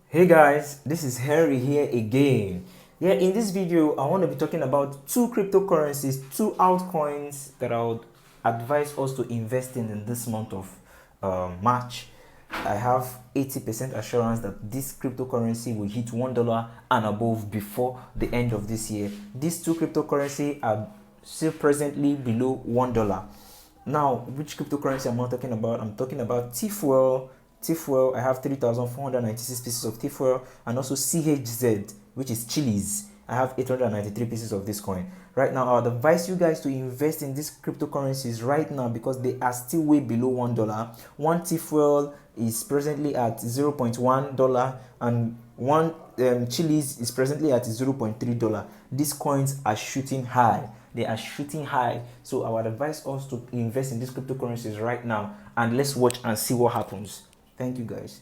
Hey guys, this is Henry here again. Yeah, in this video, I want to be talking about two cryptocurrencies, two altcoins that I would advise us to invest in this month of March. I have 80% assurance that this cryptocurrency will hit $1 and above before the end of this year. These two cryptocurrencies are still presently below $1. Now, which cryptocurrency am I talking about? I'm talking about T-Fuel. T-Fuel, I have 3,496 pieces of T-Fuel, and also CHZ, which is Chili's. I have 893 pieces of this coin. Right now, I would advise you guys to invest in these cryptocurrencies right now because they are still way below $1. One T-Fuel is presently at $0.1, and one Chili's is presently at $0.3. These coins are shooting high. They are shooting high. So I would advise us to invest in these cryptocurrencies right now, and let's watch and see what happens. Thank you guys.